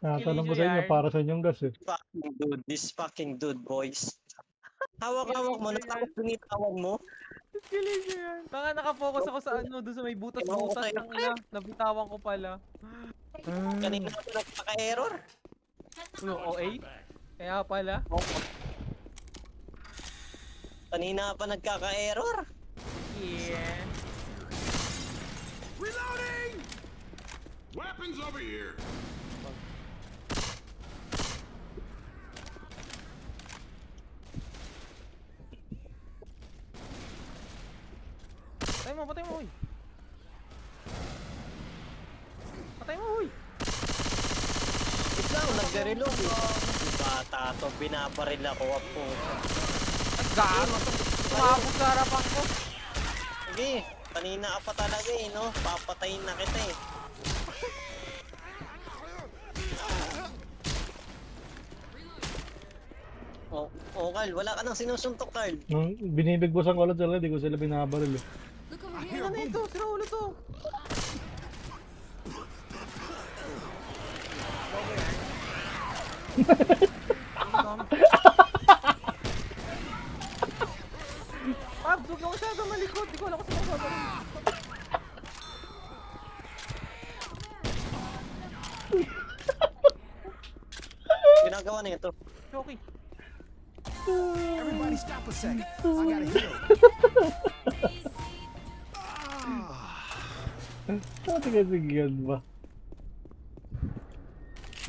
Tinatanong ko Kilisyo sa inyo yan. para sa inyong gas eh. Fucking dude, this fucking dude, boys. Hawak-hawak mo, Kilisyo yan. natapos binitawan mo. Kilisyo yan. Tanga nakapokus ako sa ano, doon sa may Ewan ko butas-butas sa'yo. ng ina. Nabitawan ko pala. Kanina ako nagpaka-error. Yung OA? Kaya pala. Kanina pa nagkaka-error. Yeah. Reloading! Weapons over here. Patay mo, huy. Patay mo, huy. Wait lang, nagre-reload eh. Bata to, binabaril ako. Apo. Gago. Tumabog sa harapan ko. Sige, kanina ka pa talaga eh, no? Papatayin na kita eh. Oh, Carl, wala ka nang sinusuntok, Carl. Nung binibigbosan ko lang sila, di ko sila binabaril eh. Look over here. Ano ito? Sira ulo to. Pab, huwag ka masyado malikot. Di ko alam kung saan ako sasabihin. Ginagawa na ito. Okay. Everybody stop a sec. I gotta heal. Pati kasi yan ba?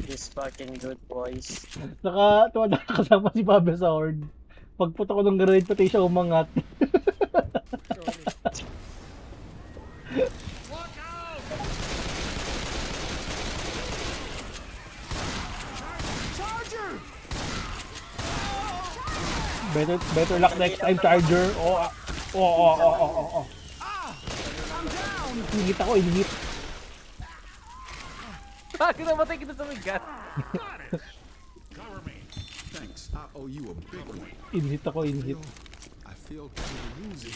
This fucking good, boys. Tuwa nakakasama si Bobby sa horde. Pagpunta ko ng grenade pati siya umangat. Charger! Better luck next time, Charger. Oh. I'm down! Inhit ako, inhit. Bakit namatay kita sa may gat? Cover me. Thanks. I owe you a big one. Inhit ako, inhit. I feel kind of woozy.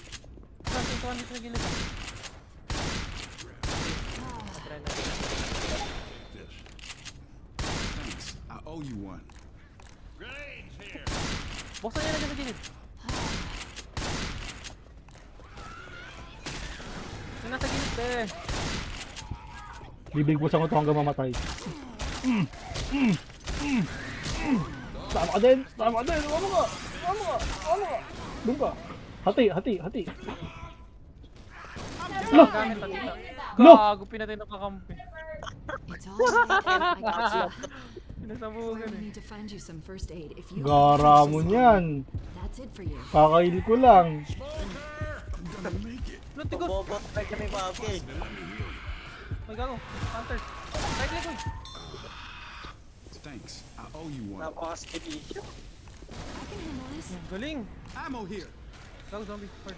Bakit ito dito na gilid? This. Thanks. I owe you one. Buksan niya na dito gilid. Yung nasa gilid eh. Bibigbosan ko ito hanggang mamatay. Tama ka din! Tama ka din! Ano ka? Doon ka! Hati! No! Gamit pa dito. No! Gago, pinatay na kakampi. It's all right. I got you. Pinasabugan I eh. need to find you some first aid. If you Gara mo niyan! that's it for you. Kakail ko lang! I'm gonna make it. Lutigos! Bobot na kami, Bobby. May gago. Hunter. Right leg, uy. Thanks. I owe you one. Napaka-speed. I can handle this. Galing. Ammo here. Gago, zombie. Hard.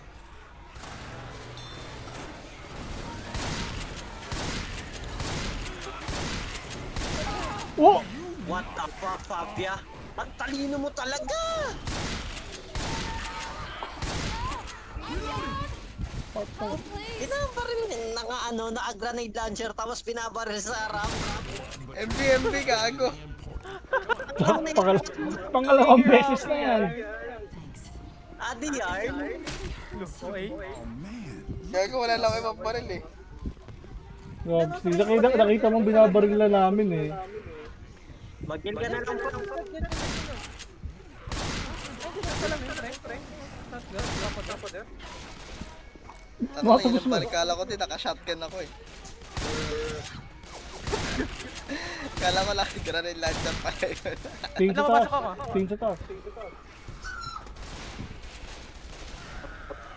Oh! What the fuck, Fabia? Ang talino mo talaga! Binabaril na nga na-grenade launcher tapos binabaril sa harap. MB gago. Pangalawang beses na yan! Thanks. Adi yarn. Okay. Oh man. Gago, wala lang kayo maparil eh. Nakita mong binabaril na namin eh. Mag-heal ka na lang po. Ano na ilang balik, kala ko din naka-shotgun ako eh. Kala ko lang granade launcher pa yun. Tingin sa Ano, taas. pasok ako? Tingin sa taas.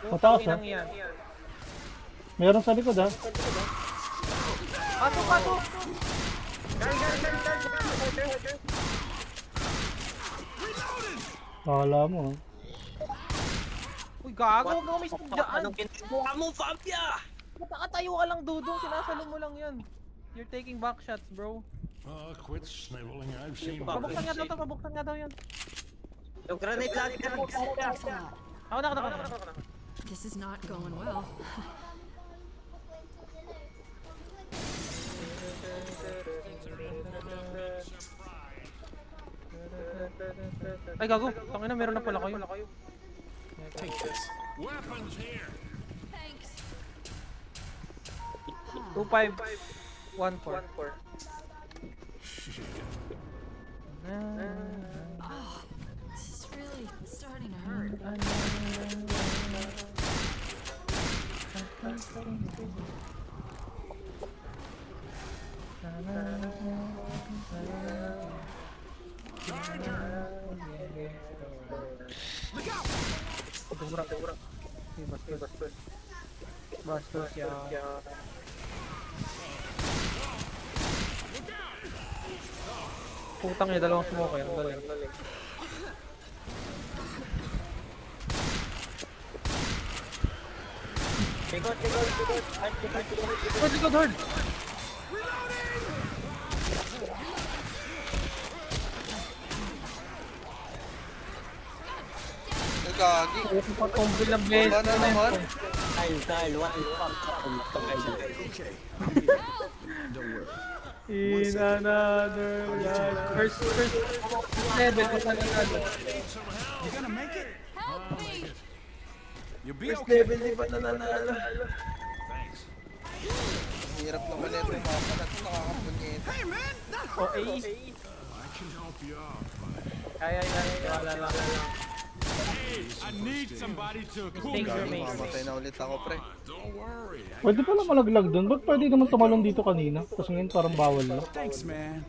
Mataas ha? Inang yan. Meron sa likod ha? Pasok! Kala mo ha? Uy, gago, huwag mo may dyan. Anong ginagawa mo, Fabia? Nakatayo ka lang, Dudong. Sinasalo mo lang yan. You're taking back shots, bro. Quit sniveling. I've seen Pabuksan nga daw to, pabuksan nga daw yan. Yung grenade launcher. Thanks a lot. Ako na. This is not going well. Ay, gago. Tangina, meron na pala kayo. Take this. Weapons here. Thanks. 2514. Oh, this is really starting to hurt. Durang. Bastos ya. Putang niya, dalawang smoke yan. Galing. Likod. Likod, hard! Ay, gagi. Patumbil ng beses. Wala na naman. Style, what is up? Okay. Don't worry. In another life. First level pa nanalo. You gonna make it? Help me! You'll be First okay. level di pa nanalo. Thanks. Hirap naman na yung mapa na ito. Nakakapunyet. Hey, man. O, AE. I can help you out. Kaya. Wala lang. I need somebody to Mistakes Gagi, remain. mamatay na ulit ako, pre. Don't worry. Pwede pala malaglag doon. Ba't pwede naman tumalon dito kanina? Tapos ngayon parang bawal na. Thanks, man.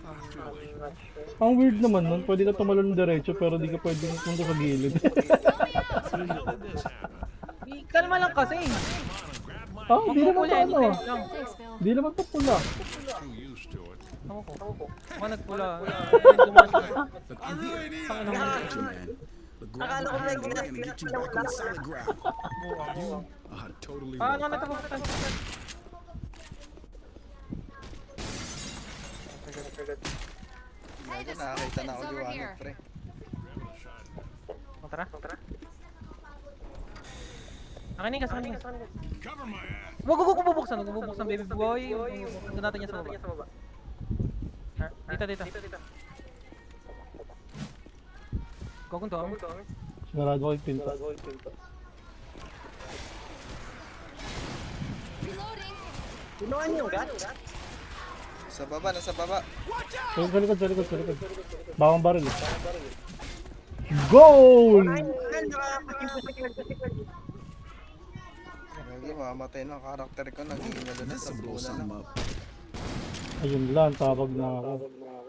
Ang weird naman nun. Pwede ka tumalon diretso pero di ka pwede punta sa gilid. Kalma lang kasi. Ah, di naman Pupula, to ano. anytime lang. Thanks, Bill. Di naman to pula. Too used to it. Ako ko. Ako nagpula. Gumastos. Look, I'm here. Tangin naman. Got you, man. Look, grab Akala ko my may hand. I'm gonna get you back on solid ground. You are totally Paano right. nagkapagutan? Hey, Gagi, this nakakita na ako weapon's over liwanag, here. pre. Tara. Akanin ka. Cover my ass. Wag bubuksan baby boy. Huwag natin yan sa baba. Dito. Gagawin to. Sinarado ko yung pinto. Reloading. Pinuhan yung guts. Sa baba, nasa baba. Sa likod. Bawang baril. Goal! Gagi, mamatay na ang karakter ko. Nagiging na This sa will blow bulan na. something up. Ayun lang, tawag na ako.